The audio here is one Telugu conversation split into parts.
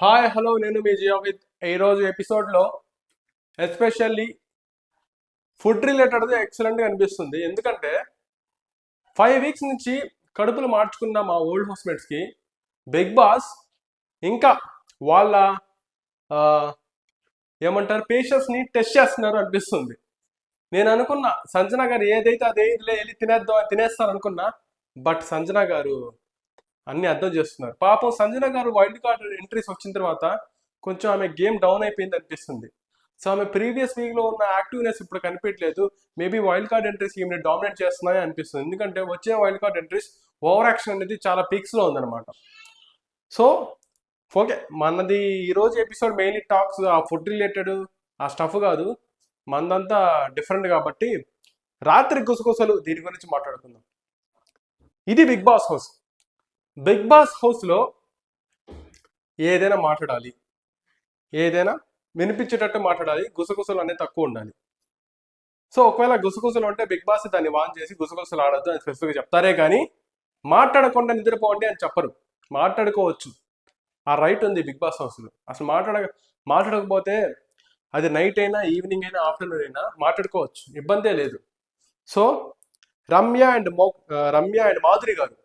హాయ్ హలో నేను మీ జియో విత్ ఈరోజు ఎపిసోడ్లో ఎస్పెషల్లీ ఫుడ్ రిలేటెడ్ది ఎక్సలెంట్గా అనిపిస్తుంది. ఎందుకంటే 5 వీక్స్ నుంచి కడుపులు మార్చుకున్న మా ఓల్డ్ హౌస్మేట్స్కి బిగ్ బాస్ ఇంకా వాళ్ళ ఆ, ఏమంటారు పేషెన్స్ని టెస్ట్ చేస్తున్నారు అనిపిస్తుంది. నేను అనుకున్నా సంజన గారు ఏదైతే అదే ఇదిలే వెళ్ళి తినేస్తారు అనుకున్నా. బట్ సంజన గారు అన్ని అర్థం చేస్తున్నారు. పాపం సంజన గారు వైల్డ్ కార్డ్ ఎంట్రీస్ వచ్చిన తర్వాత కొంచెం ఆమె గేమ్ డౌన్ అయిపోయింది అనిపిస్తుంది. సో ఆమె ప్రీవియస్ వీక్ లో ఉన్న యాక్టివ్నెస్ ఇప్పుడు కనిపించలేదు. మేబీ వైల్డ్ కార్డ్ ఎంట్రీస్ ఈమె డామినేట్ చేస్తున్నాయి అనిపిస్తుంది. ఎందుకంటే వచ్చే wild card entries over action అనేది చాలా పీక్స్ లో ఉందన్నమాట. సో ఓకే, మనది ఈరోజు ఎపిసోడ్ మెయిన్లీ టాక్స్ ఆ ఫుడ్ రిలేటెడ్ ఆ స్టఫ్ కాదు, మనదంతా డిఫరెంట్ కాబట్టి రాత్రి గుసగుసలు దీని గురించి మాట్లాడుకుందాం. ఇది Bigg Boss house. Bigg Boss హౌస్లో ఏదైనా మాట్లాడాలి, ఏదైనా వినిపించేటట్టు మాట్లాడాలి, గుసగుసలు అనేది తక్కువ ఉండాలి. సో ఒకవేళ గుసగుసలు ఉంటే బిగ్ బాస్ దాన్ని వాన్ చేసి గుసగుసలు ఆడద్దు అని స్పెసిఫిక్గా చెప్తారే కానీ మాట్లాడకుండా నిద్రపోండి అని చెప్పరు. మాట్లాడుకోవచ్చు, ఆ రైట్ ఉంది బిగ్ బాస్ హౌస్లో. అసలు మాట్లాడకపోతే అది నైట్ అయినా ఈవినింగ్ అయినా ఆఫ్టర్నూన్ అయినా మాట్లాడుకోవచ్చు, ఇబ్బందే లేదు. సో రమ్య అండ్ మాధురి గారు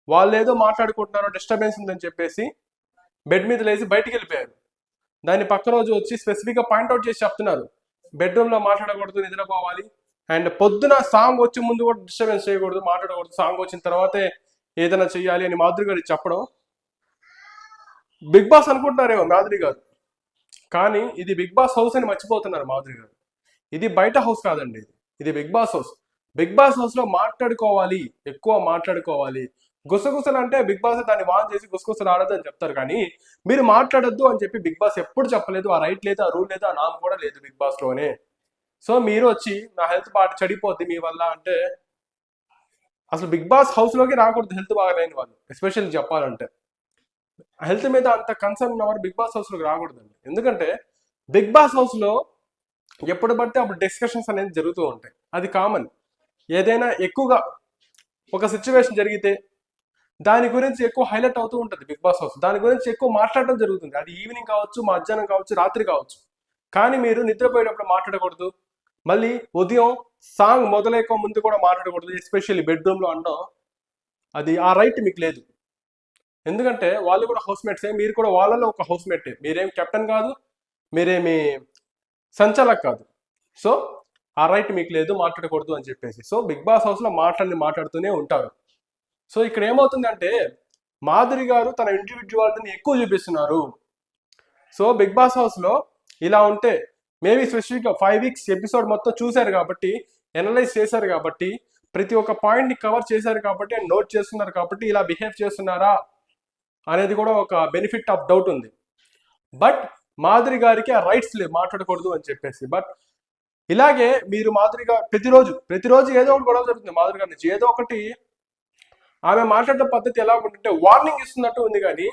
వాళ్ళు ఏదో మాట్లాడుకుంటున్నారో డిస్టర్బెన్స్ ఉందని చెప్పేసి బెడ్ మీద లేచి బయటికి వెళ్ళిపోయారు. దాన్ని పక్క రోజు వచ్చి స్పెసిఫిక్గా పాయింట్అవుట్ చేసి చెప్తున్నారు బెడ్రూమ్లో మాట్లాడకూడదు, నిద్రపోవాలి. అండ్ పొద్దున సాంగ్ వచ్చే ముందు కూడా డిస్టర్బెన్స్ చేయకూడదు, మాట్లాడకూడదు, సాంగ్ వచ్చిన తర్వాతే ఏదైనా చెయ్యాలి అని మాధురి గారికి చెప్పడం. బిగ్ బాస్ అనుకుంటున్నారేమో మాధురి గారు, కానీ ఇది బిగ్ బాస్ హౌస్ అని మర్చిపోతున్నారు మాధురి గారు. ఇది బయట హౌస్ కాదండి, ఇది Bigg Boss house. Bigg Boss హౌస్లో మాట్లాడుకోవాలి, ఎక్కువ మాట్లాడుకోవాలి. గుసగుసలు అంటే బిగ్ బాస్ దాన్ని వాన్ చేసి గుసగుసలు ఆడదు అని చెప్తారు, కానీ మీరు మాట్లాడొద్దు అని చెప్పి బిగ్ బాస్ ఎప్పుడు చెప్పలేదు. ఆ రైట్ లేదు, ఆ రూల్ లేదు, ఆ నామ్ కూడా లేదు బిగ్ బాస్ లోనే. సో మీరు వచ్చి నా హెల్త్ పాటు చెడిపోద్ది మీ వల్ల అంటే అసలు బిగ్ బాస్ హౌస్ లోకి రాకూడదు హెల్త్ బాగాలేని వాళ్ళు. ఎస్పెషల్లీ చెప్పాలంటే హెల్త్ మీద అంత కన్సర్న్ ఉన్నవారు బిగ్ బాస్ హౌస్ లోకి రాకూడదండి. ఎందుకంటే బిగ్ బాస్ హౌస్ లో ఎప్పుడు పడితే అప్పుడు డిస్కషన్స్ అనేది జరుగుతూ ఉంటాయి, అది కామన్. ఏదైనా ఎక్కువగా ఒక సిచ్యువేషన్ జరిగితే దాని గురించి ఎక్కువ హైలైట్ అవుతూ ఉంటుంది బిగ్ బాస్ హౌస్. దాని గురించి ఎక్కువ మాట్లాడడం జరుగుతుంది, అది ఈవినింగ్ కావచ్చు, మధ్యాహ్నం కావచ్చు, రాత్రి కావచ్చు. కానీ మీరు నిద్రపోయేటప్పుడు మాట్లాడకూడదు, మళ్ళీ ఉదయం సాంగ్ మొదలైక ముందు కూడా మాట్లాడకూడదు, ఎస్పెషల్లీ బెడ్రూమ్లో అనడం. అది ఆ రైట్ మీకు లేదు. ఎందుకంటే వాళ్ళు కూడా హౌస్మేట్సే, మీరు కూడా వాళ్ళలో ఒక హౌస్మేటే. మీరేం కెప్టెన్ కాదు, మీరేమి సంచాలక్ కాదు. సో ఆ రైట్ మీకు లేదు మాట్లాడకూడదు అని చెప్పేసి. సో బిగ్ బాస్ హౌస్లో మాట్లాడుతూనే ఉంటారు. సో ఇక్కడ ఏమవుతుందంటే మాధురి గారు తన ఇండివిజువాలిటీని ఎక్కువ చూపిస్తున్నారు. సో బిగ్ బాస్ హౌస్లో ఇలా ఉంటే మేబీ స్పెసిఫిక్గా 5 వీక్స్ ఎపిసోడ్ మొత్తం చూశారు కాబట్టి, ఎనలైజ్ చేశారు కాబట్టి, ప్రతి ఒక్క పాయింట్ని కవర్ చేశారు కాబట్టి అండ్ నోట్ చేస్తున్నారు కాబట్టి ఇలా బిహేవ్ చేస్తున్నారా అనేది కూడా ఒక బెనిఫిట్ ఆఫ్ డౌట్ ఉంది. బట్ మాధురి గారికి ఆ రైట్స్ లేవు మాట్లాడకూడదు అని చెప్పేసి. బట్ ఇలాగే మీరు మాధురిగా ప్రతిరోజు ఏదో ఒకటి గొడవ జరుగుతుంది మాధురి గారి నుంచి. ఏదో ఒకటి ఆమె మాట్లాడే పద్ధతి ఎలా ఉంటుంటే వార్నింగ్ ఇస్తున్నట్టు ఉంది, కానీ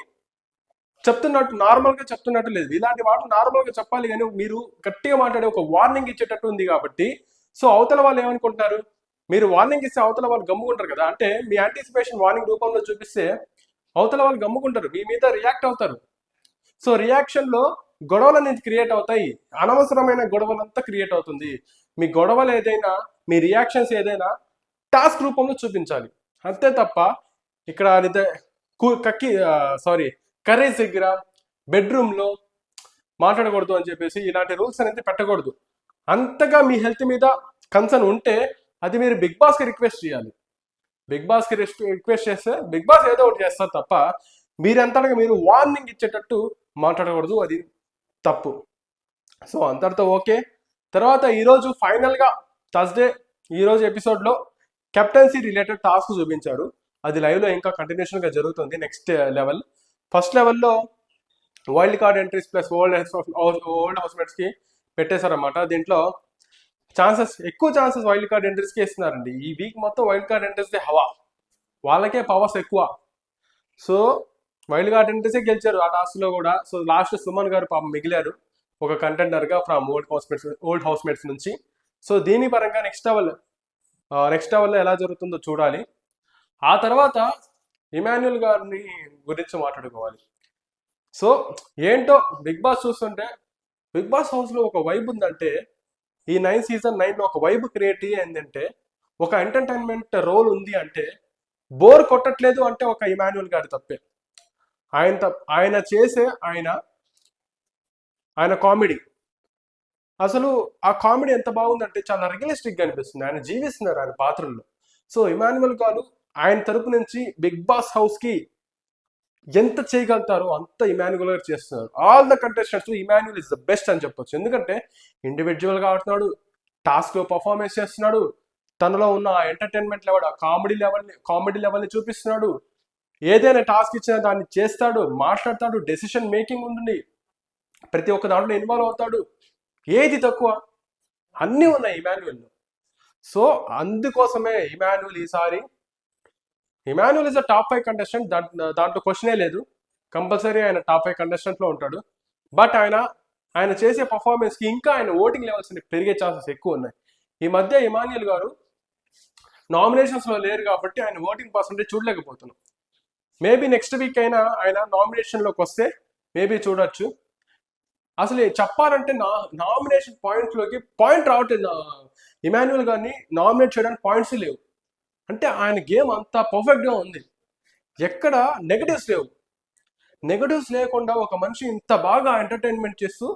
చెప్తున్నట్టు నార్మల్గా చెప్తున్నట్టు లేదు. ఇలాంటి మాటలు నార్మల్గా చెప్పాలి, కానీ మీరు గట్టిగా మాట్లాడే ఒక వార్నింగ్ ఇచ్చేటట్టు ఉంది కాబట్టి. సో అవతల వాళ్ళు ఏమనుకుంటారు, మీరు వార్నింగ్ ఇస్తే అవతల వాళ్ళు గమ్ముకుంటారు కదా. అంటే మీ యాంటిసిపేషన్ వార్నింగ్ రూపంలో చూపిస్తే అవతల వాళ్ళు గమ్ముకుంటారు, మీ మీద రియాక్ట్ అవుతారు. సో రియాక్షన్లో గొడవలు అనేది క్రియేట్ అవుతాయి, అనవసరమైన గొడవలంతా క్రియేట్ అవుతుంది. మీ గొడవలు ఏదైనా, మీ రియాక్షన్స్ ఏదైనా టాస్క్ రూపంలో చూపించాలి, అంతే తప్ప ఇక్కడ కర్రీస్ దగ్గర బెడ్రూమ్లో మాట్లాడకూడదు అని చెప్పేసి ఇలాంటి రూల్స్ అనేది పెట్టకూడదు. అంతగా మీ హెల్త్ మీద కన్సర్న్ ఉంటే అది మీరు బిగ్ బాస్కి రిక్వెస్ట్ చేయాలి. బిగ్ బాస్కి రిక్వెస్ట్ చేస్తే బిగ్ బాస్ ఏదో ఒకటి చేస్తారు తప్ప మీరంతటగా మీరు వార్నింగ్ ఇచ్చేటట్టు మాట్లాడకూడదు, అది తప్పు. సో అంతటితో ఓకే. తర్వాత ఈరోజు ఫైనల్గా థర్స్డే ఈరోజు ఎపిసోడ్లో కెప్టెన్సీ రిలేటెడ్ టాస్క్ చూపించారు. అది లైవ్లో ఇంకా కంటిన్యూషన్గా జరుగుతుంది. నెక్స్ట్ లెవెల్, ఫస్ట్ లెవెల్లో wild card entries plus old హౌస్మేట్స్కి పెట్టేశారన్నమాట. దీంట్లో ఎక్కువ ఛాన్సెస్ వైల్డ్ కార్డ్ ఎంట్రీస్కి ఇస్తున్నారండి. ఈ వీక్ మొత్తం వైల్డ్ కార్డ్ ఎంట్రీస్దే హవా, వాళ్ళకే పవర్స్ ఎక్కువ. సో వైల్డ్ కార్డ్ ఎంట్రీసే గెలిచారు ఆ టాస్క్లో కూడా. సో లాస్ట్ సుమన్ గారు పాపం మిగిలారు ఒక కంటెండర్గా ఫ్రమ్ ఓల్డ్ హౌస్మేట్స్ నుంచి. సో దీని పరంగా నెక్స్ట్ లెవెల్లో ఎలా జరుగుతుందో చూడాలి. ఆ తర్వాత ఇమాన్యుల్ గారిని గురించి మాట్లాడుకోవాలి. సో ఏంటో బిగ్ బాస్ చూస్తుంటే బిగ్ బాస్ హౌస్లో ఒక వైబ్ ఉందంటే ఈ సీజన్ 9లో ఒక వైబ్ క్రియేట్ అయిందంటే ఒక ఎంటర్టైన్మెంట్ రోల్ ఉంది అంటే బోర్ కొట్టట్లేదు అంటే ఒక ఇమాన్యుల్ గారి తప్పే. ఆయన చేసే ఆయన కామెడీ, అసలు ఆ కామెడీ ఎంత బాగుందంటే చాలా రియలిస్టిక్గా అనిపిస్తుంది. ఆయన జీవిస్తున్నారు ఆయన పాత్రల్లో. సో ఇమాన్యుల్ గారు ఆయన తరపు నుంచి బిగ్ బాస్ హౌస్కి ఎంత చేయగలుగుతారో అంత ఇమాన్యుల్ గారు చేస్తున్నారు. All the contestants Emmanuel is the best అని చెప్పొచ్చు. ఎందుకంటే ఇండివిజువల్గా ఆడుతున్నాడు, టాస్క్లో పర్ఫార్మెన్స్ చేస్తున్నాడు, తనలో ఉన్న ఎంటర్టైన్మెంట్ లెవెల్, కామెడీ లెవెల్ని చూపిస్తున్నాడు. ఏదైనా టాస్క్ ఇచ్చినా దాన్ని చేస్తాడు, మాట్లాడతాడు, డెసిషన్ మేకింగ్ ఉంటుంది, ప్రతి ఒక్క దాంట్లో ఇన్వాల్వ్ అవుతాడు. ఏది తక్కువ, అన్నీ ఉన్నాయి ఇమాన్యుల్లో. సో అందుకోసమే Emmanuel is a top 5 contestant, దాంట్లో క్వశ్చనే లేదు. కంపల్సరీ ఆయన టాప్ 5 కంటెస్టెంట్లో ఉంటాడు. బట్ ఆయన చేసే పర్ఫార్మెన్స్కి ఇంకా ఆయన ఓటింగ్ లెవెల్స్ పెరిగే ఛాన్సెస్ ఎక్కువ ఉన్నాయి. ఈ మధ్య ఇమాన్యుల్ గారు నామినేషన్స్లో లేరు కాబట్టి ఆయన ఓటింగ్ పర్సంటేజ్ చూడలేకపోతున్నాం. మేబీ నెక్స్ట్ వీక్ అయినా ఆయన నామినేషన్లోకి వస్తే మేబీ చూడొచ్చు. అసలు చెప్పాలంటే నామినేషన్ పాయింట్లోకి పాయింట్ రావట్లేదు. ఇమాన్యుల్ గారిని నామినేట్ చేయడానికి పాయింట్స్ లేవు. అంటే ఆయన గేమ్ అంత పర్ఫెక్ట్గా ఉంది, ఎక్కడ నెగటివ్స్ లేవు. నెగటివ్స్ లేకుండా ఒక మనిషి ఇంత బాగా ఎంటర్టైన్మెంట్ చేస్తూ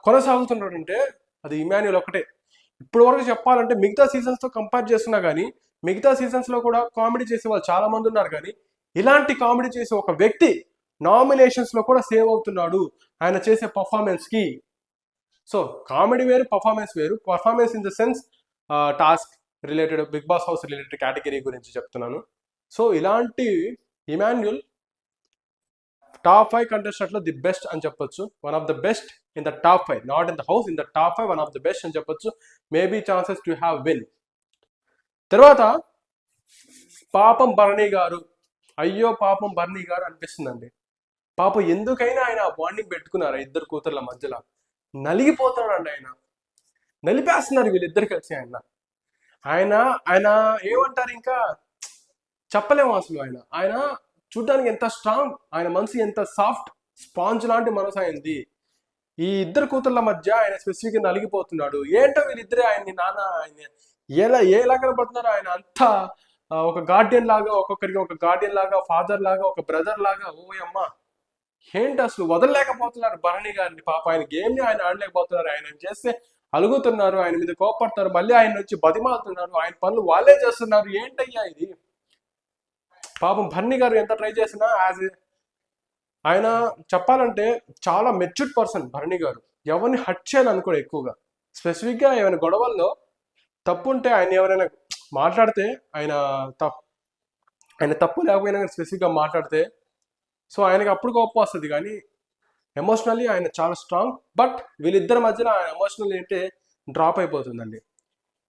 కొనసాగుతున్నాడంటే అది ఇమాన్యుల్ ఒకటే. ఇప్పుడు వరకు చెప్పాలంటే మిగతా సీజన్స్తో కంపేర్ చేస్తున్నా కానీ మిగతా సీజన్స్లో కూడా కామెడీ చేసే వాళ్ళు చాలా మంది ఉన్నారు, కానీ ఇలాంటి కామెడీ చేసే ఒక వ్యక్తి నామినేషన్స్లో కూడా సేవ్ అవుతున్నాడు ఆయన చేసే పర్ఫార్మెన్స్కి. సో కామెడీ వేరు, పర్ఫార్మెన్స్ వేరు. Performance in the sense task related, Bigg Boss house related category గురించి చెప్తున్నాను. సో ఇలాంటి ఇమాన్యుల్ టాప్ 5 కంటెస్టెంట్లో ది బెస్ట్ అని చెప్పొచ్చు. One of the best in the top 5, not in the house, in the top 5 one of the best అని చెప్పొచ్చు. Maybe chances to have win. తర్వాత పాపం భరణి గారు, అయ్యో పాపం భరణి గారు అనిపిస్తుందండి. పాపం ఎందుకైనా ఆయన బాండింగ్ పెట్టుకున్నారు ఇద్దరు కూతుర్ల మధ్యలో. నలిగిపోతాడండి ఆయన, నలిపేస్తున్నారు వీళ్ళిద్దరు కలిసి ఆయన ఏమంటారు, ఇంకా చెప్పలేము అసలు. ఆయన చూడ్డానికి ఎంత స్ట్రాంగ్, ఆయన మనసు ఎంత సాఫ్ట్ స్పాంజ్ లాంటి మనసు అయింది. ఈ ఇద్దరు కూతుర్ల మధ్య ఆయన స్పెసిఫిక్గా నలిగిపోతున్నాడు. ఏంటో వీళ్ళిద్దరే ఆయన ఎలా కనబడుతున్నారు. ఆయన అంతా ఒక గార్డియన్ లాగా, ఒక్కొక్కరికి ఒక గార్డియన్ లాగా, ఫాదర్ లాగా, ఒక బ్రదర్ లాగా. ఓయమ్మ ఏంటి అసలు వదలలేకపోతున్నారు భరణి గారిని. పాప ఆయన గేమ్ని ఆయన ఆడలేకపోతున్నారు. ఆయన చేస్తే అలుగుతున్నారు, ఆయన మీద కోపడతారు, మళ్ళీ ఆయన వచ్చి బతిమాలుతున్నారు, ఆయన పనులు వాళ్ళే చేస్తున్నారు. ఏంటయ్యా ఇది? పాపం భరణి గారు ఎంత ట్రై చేసినా ఆయన చెప్పాలంటే చాలా మెచ్యూర్డ్ పర్సన్ భరణి గారు. ఎవరిని హట్ చేయాలనుకోడు ఎక్కువగా. స్పెసిఫిక్గా ఏమైనా గొడవల్లో తప్పు ఉంటే ఆయన ఎవరైనా మాట్లాడితే ఆయన తప్పు లేకపోయినా స్పెసిఫిక్గా మాట్లాడితే సో ఆయనకి అప్పుడు కోపం వస్తుంది, కానీ ఎమోషనల్లీ ఆయన చాలా స్ట్రాంగ్. బట్ వీళ్ళిద్దరి మధ్యన ఆయన ఎమోషనల్ ఏంటంటే డ్రాప్ అయిపోతుందండి.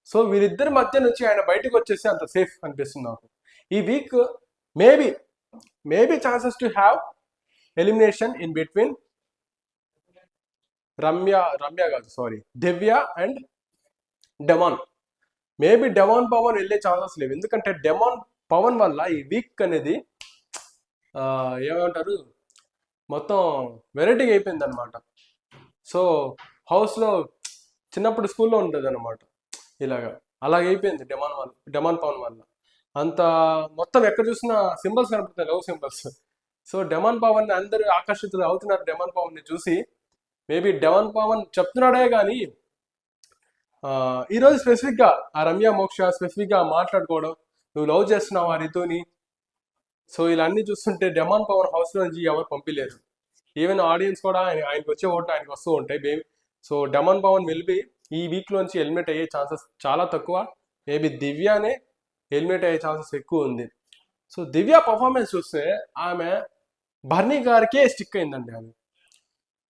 సో వీళ్ళిద్దరి మధ్య నుంచి ఆయన బయటకు వచ్చేసి అంత సేఫ్ అనిపిస్తుంది నాకు. ఈ week maybe chances to have elimination in between Divya and demon. Maybe demon Pavan వెళ్ళే ఛాన్సెస్ లేవు, ఎందుకంటే డెమాన్ పవన్ వల్ల ఈ వీక్ అనేది ఏమంటారు మొత్తం వెరైటీగా అయిపోయింది అనమాట. సో హౌస్లో చిన్నప్పుడు స్కూల్లో ఉంటుంది అనమాట, అలాగైపోయింది డెమాన్ పవన్ వల్ల. అంత మొత్తం ఎక్కడ చూసినా సింబల్స్ కనపడుతున్నాయి, love symbols. So demon Pavan అందరూ ఆకర్షితులు అవుతున్నారు డెమాన్ పవన్ని చూసి. మేబీ డెమాన్ పవన్ చెప్తున్నాడే కానీ ఈరోజు స్పెసిఫిక్గా ఆ రమ్య మోక్ష స్పెసిఫిక్గా మాట్లాడుకోవడం, నువ్వు లవ్ చేస్తున్నావు ఆ రితుని, సో ఇలా అన్ని చూస్తుంటే డెమాన్ పవన్ హౌస్లో నుంచి ఎవరు పంపించలేరు. ఈవెన్ ఆడియన్స్ కూడా ఆయనకు వచ్చే ఓట్లు ఆయనకు వస్తూ ఉంటాయి. సో డెమాన్ పవన్ మేబీ ఈ వీక్లోంచి ఎలిమినేట్ అయ్యే ఛాన్సెస్ చాలా తక్కువ. మేబీ దివ్యానే ఎలిమినేట్ అయ్యే ఛాన్సెస్ ఎక్కువ ఉంది. సో దివ్య పర్ఫార్మెన్స్ చూస్తే ఆమె భరణి గారికే స్టిక్ అయిందండి. ఆమె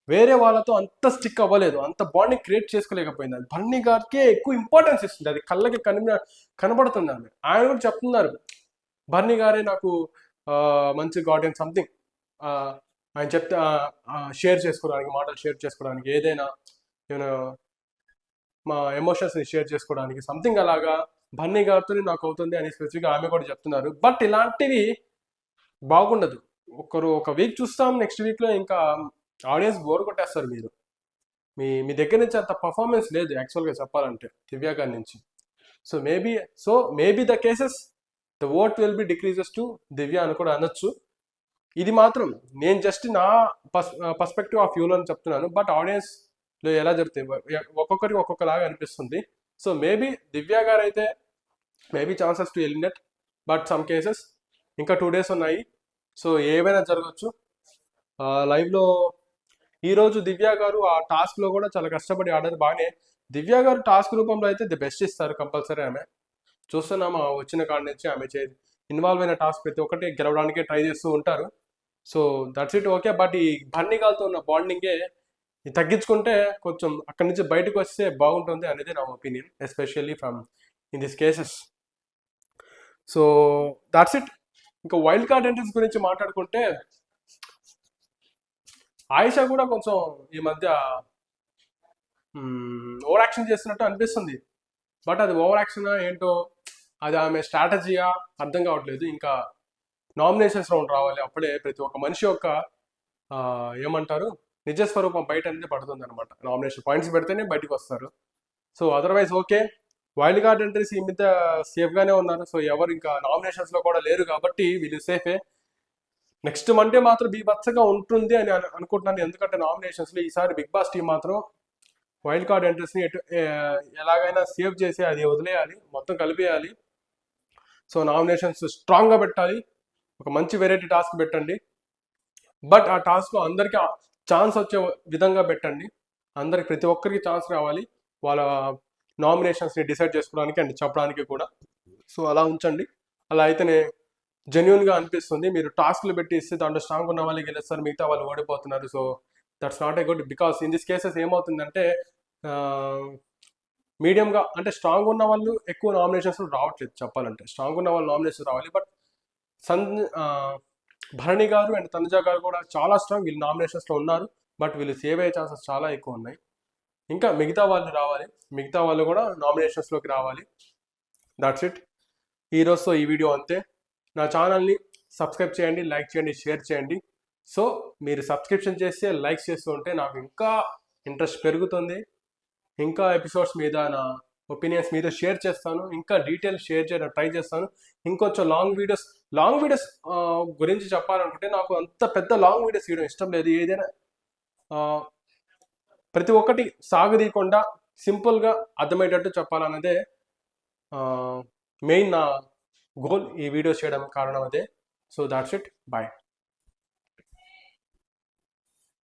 వేరే వాళ్ళతో అంత స్టిక్ అవ్వలేదు, అంత బాండింగ్ క్రియేట్ చేసుకోలేకపోయింది. అది భరణి గారికే ఎక్కువ ఇంపార్టెన్స్ ఇస్తుంది, అది కళ్ళకి కనబడుతుంది. ఆయన కూడా చెప్తున్నారు, భరణి గారే నాకు మంచి గార్డియన్ సంథింగ్, ఆయన చెప్తే షేర్ చేసుకోవడానికి, మాటలు షేర్ చేసుకోవడానికి, ఏదైనా మా ఎమోషన్స్ని షేర్ చేసుకోవడానికి సంథింగ్ అలాగా భరణి గారితో నాకు అవుతుంది అని స్పెసిఫిక్గా ఆమె కూడా చెప్తున్నారు. బట్ ఇలాంటివి బాగుండదు. ఒక వీక్ చూస్తాం, నెక్స్ట్ వీక్లో ఇంకా ఆడియన్స్ బోర్ కొట్టేస్తారు. మీరు మీ మీ దగ్గర నుంచి అంత పర్ఫార్మెన్స్ లేదు యాక్చువల్గా చెప్పాలంటే దివ్య గారి నుంచి. So maybe the cases the vote will be decreases to Divya అని కూడా అనొచ్చు. ఇది మాత్రం నేను జస్ట్ నా పర్స్పెక్టివ్ ఆఫ్ వ్యూలో చెప్తున్నాను. బట్ ఆడియన్స్లో ఎలా చెప్తాయి ఒక్కొక్కరికి ఒక్కొక్కలాగా అనిపిస్తుంది. సో మేబీ దివ్య గారు అయితే maybe chances to eliminate, but some cases ఇంకా 2 days ఉన్నాయి. సో ఏవైనా జరగచ్చు. లైవ్లో ఈరోజు దివ్య గారు ఆ టాస్క్లో కూడా చాలా కష్టపడి ఆడారు బాగానే. దివ్య గారు టాస్క్ రూపంలో అయితే ది బెస్ట్ ఇస్తారు కంపల్సరీ. ఆమె చూస్తున్నాము వచ్చిన కాడ నుంచి ఆమె ఇన్వాల్వ్ అయిన టాస్క్ ప్రతి ఒక్కటి గెలవడానికే ట్రై చేస్తూ ఉంటారు. So that's it, okay. But ఈ బన్నీగాలతో ఉన్న బాండింగే తగ్గించుకుంటే కొంచెం అక్కడి నుంచి బయటకు వస్తే బాగుంటుంది అనేది నా opinion, especially from in this cases. So that's it. ఇంకా వైల్డ్ కార్డ్ ఎంట్రీస్ గురించి మాట్లాడుకుంటే ఆయిషా కూడా కొంచెం ఈ మధ్య ఓవర్ యాక్షన్ చేస్తున్నట్టు అనిపిస్తుంది. బట్ అది ఓవర్ యాక్షన్ ఏంటో, అది ఆమె స్ట్రాటజీయా అర్థం కావట్లేదు. ఇంకా నామినేషన్స్ రౌండ్ రావాలి, అప్పుడే ప్రతి ఒక్క మనిషి యొక్క ఏమంటారు నిజస్వరూపం బయట అనేది పడుతుంది అనమాట. నామినేషన్ పాయింట్స్ పెడితేనే బయటకు వస్తారు. So otherwise okay, wild card entries ఈ మీద సేఫ్గానే ఉన్నారు. సో ఎవరు ఇంకా నామినేషన్స్లో కూడా లేరు కాబట్టి వీళ్ళు సేఫే. నెక్స్ట్ మండే మాత్రం బీభత్సగా ఉంటుంది అని అనుకుంటున్నాను. ఎందుకంటే నామినేషన్స్లో ఈసారి బిగ్ బాస్ టీం మాత్రం వైల్డ్ కార్డ్ ఎంట్రీస్ని ఎలాగైనా సేవ్ చేసి అది వదిలేయాలి, మొత్తం కలిపేయాలి. సో నామినేషన్స్ స్ట్రాంగ్గా పెట్టాలి, ఒక మంచి వెరైటీ టాస్క్ పెట్టండి. బట్ ఆ టాస్క్లో అందరికీ ఛాన్స్ వచ్చే విధంగా పెట్టండి. అందరికి ప్రతి ఒక్కరికి ఛాన్స్ రావాలి వాళ్ళ నామినేషన్స్ని డిసైడ్ చేసుకోవడానికి అండ్ చెప్పడానికి కూడా. సో అలా ఉంచండి. అలా అయితేనే జెన్యున్గా అనిపిస్తుంది. మీరు టాస్క్లు పెట్టి ఇస్తే దాంట్లో స్ట్రాంగ్ ఉన్న వాళ్ళు గెలుస్తారు, మిగతా వాళ్ళు ఓడిపోతున్నారు. So that's not a good. Because in this cases ఏమవుతుందంటే మీడియంగా అంటే స్ట్రాంగ్ ఉన్న వాళ్ళు ఎక్కువ నామినేషన్స్లో రావట్లేదు. చెప్పాలంటే స్ట్రాంగ్ ఉన్న వాళ్ళు నామినేషన్ రావాలి. బట్ భరణి గారు అండ్ తనుజ గారు కూడా చాలా స్ట్రాంగ్, వీళ్ళు నామినేషన్స్లో ఉన్నారు. బట్ వీళ్ళు సేవ్ అయ్యే ఛాన్సెస్ చాలా ఎక్కువ ఉన్నాయి. ఇంకా మిగతా వాళ్ళు రావాలి, మిగతా వాళ్ళు కూడా నామినేషన్స్లోకి రావాలి. That's it. ఈరోజుతో ఈ వీడియో అంతే. నా ఛానల్ని సబ్స్క్రైబ్ చేయండి, లైక్ చేయండి, షేర్ చేయండి. సో మీరు సబ్స్క్రిప్షన్ చేస్తే లైక్స్ చేస్తూ ఉంటే నాకు ఇంకా ఇంట్రెస్ట్ పెరుగుతుంది. ఇంకా ఎపిసోడ్స్ మీద నా ఒపీనియన్స్ మీద షేర్ చేస్తాను, ఇంకా డీటెయిల్స్ షేర్ చేయడం ట్రై చేస్తాను. ఇంకొంచెం లాంగ్ వీడియోస్ గురించి చెప్పాలనుకుంటే నాకు అంత పెద్ద లాంగ్ వీడియోస్ తీయడం ఇష్టం లేదు. ఏదైనా ప్రతి ఒక్కటి సాగదీయకుండా సింపుల్గా అర్థమయ్యేటట్టు చెప్పాలన్నదే మెయిన్ నా గోల్ ఈ వీడియోస్ చేయడం కారణం అదే. So that's it, bye.